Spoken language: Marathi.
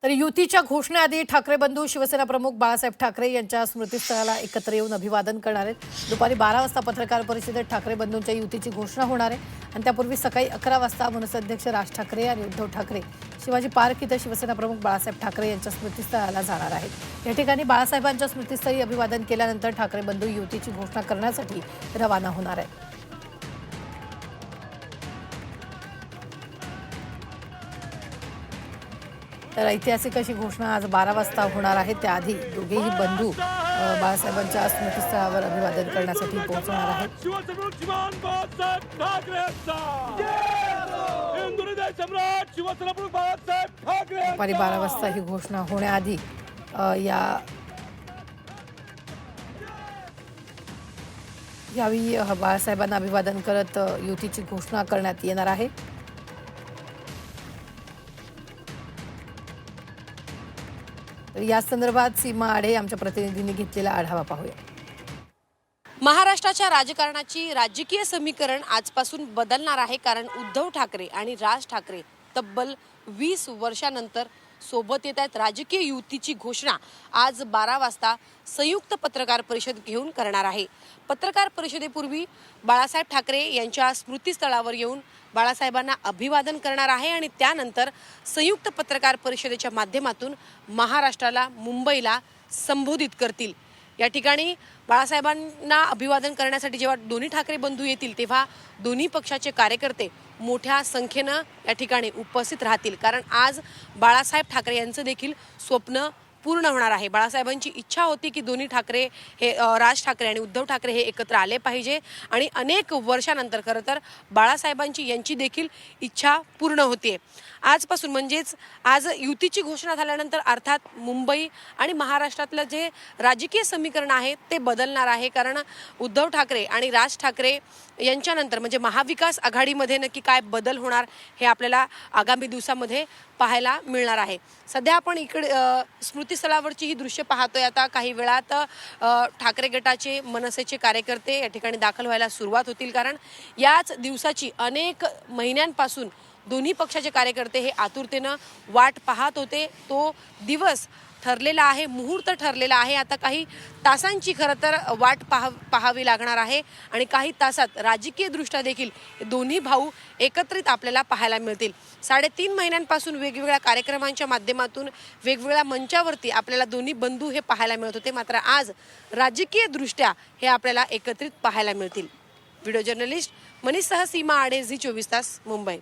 तर युतीच्या घोषणेआधी ठाकरे बंधू शिवसेना प्रमुख बाळासाहेब ठाकरे यांच्या स्मृतीस्थळाला एकत्र येऊन अभिवादन करणार आहेत। दुपारी 12 वाजता पत्रकार परिषदेत ठाकरे बंधूंच्या युतीची घोषणा होणार आहे आणि त्यापूर्वी सकाळी 11 वाजता मनसे अध्यक्ष राज ठाकरे आणि उद्धव ठाकरे शिवाजी पार्क इथं शिवसेना प्रमुख बाळासाहेब ठाकरे यांच्या स्मृतीस्थळाला जाणार आहेत। या ठिकाणी बाळासाहेबांच्या स्मृतीस्थळी अभिवादन केल्यानंतर ठाकरे बंधू युतीची घोषणा करण्यासाठी रवाना होणार आहेत। तर ऐतिहासिक अशी घोषणा आज 12 वाजता होणार आहे। त्याआधी दोघेही बंधू बाळासाहेबांच्या स्मृतीस्थळावर अभिवादन करण्यासाठी पोहोचणार आहेत। दुपारी 12 वाजता ही घोषणा होण्याआधी यावेळी बाळासाहेबांना अभिवादन करत युतीची घोषणा करण्यात येणार आहे। या संदर्भात सीमा आढे आमच्या प्रतिनिधींनी घेतलेला आढावा पाहूया। महाराष्ट्राच्या राजकारणाची राजकीय समीकरण आजपासून बदलणार आहे, कारण उद्धव ठाकरे आणि राज ठाकरे तब्बल 20 वर्षांनंतर सोबत येत आहेत। राजकीय युतीची घोषणा आज 12 वाजता संयुक्त पत्रकार परिषद घेऊन करणार आहे। पत्रकार परिषदेपूर्वी बाळासाहेब ठाकरे यांच्या स्मृतीस्थळावर येऊन बाळासाहेबांना अभिवादन करणार आहे आणि त्यानंतर संयुक्त पत्रकार परिषदेच्या माध्यमातून महाराष्ट्राला, मुंबईला संबोधित करतील। या ठिकाणी बाळासाहेबांना अभिवादन करण्यासाठी जेव्हा दोन्ही ठाकरे बंधू येतील तेव्हा दोन्ही पक्षाचे कार्यकर्ते मोठ्या संख्येने या ठिकाणी उपस्थित राहतील, कारण आज बाळासाहेब ठाकरे यांचं देखील स्वप्न पूर्ण होणार आहे। बाळासाहेबांची इच्छा होती की दोन्ही ठाकरे हे राज ठाकरे आणि उद्धव ठाकरे हे एकत्र आले पाहिजे आणि अनेक वर्षानंतर खरं तर बाळासाहेबांची यांची देखील इच्छा पूर्ण होते। आजपासून म्हणजेच आज युतीची घोषणा झाल्यानंतर अर्थात मुंबई आणि महाराष्ट्रातलं जे राजकीय समीकरण आहे ते बदलणार आहे, कारण उद्धव ठाकरे आणि राज ठाकरे यांच्यानंतर म्हणजे महाविकास आघाडीमध्ये नक्की काय बदल होणार हे आपल्याला आगामी दिवसामध्ये पाहायला मिळणार आहे। सध्या आपण इकडे स्मृतीस्थळावरची ही दृश्य पाहतोय। आता काही वेळात ठाकरे गटाचे, मनसेचे कार्यकर्ते या ठिकाणी दाखल व्हायला सुरुवात होतील, कारण याच दिवसाची अनेक महिन्यांपासून दोन्ही पक्षाचे कार्यकर्ते हे आतुरतेने वाट पाहत होते। तो दिवस ठरलेला आहे, मुहूर्त ठरलेला आहे। आता काही तासांची खरं तर वाट पाहावी लागणार आहे आणि काही तासात राजकीय दृष्ट्या देखील दोन्ही भाऊ एकत्रित आपल्याला पाहायला मिळतील। 3.5 महिन्यांपासून वेगवेगळ्या कार्यक्रमांच्या माध्यमातून वेगवेगळ्या मंचावरती आपल्याला दोन्ही बंधू हे पाहायला मिळत होते, मात्र आज राजकीय दृष्ट्या हे आपल्याला एकत्रित पाहायला मिळतील। व्हिडिओ जर्नलिस्ट मनीषसह सीमा आढे, झी 24 तास, मुंबई।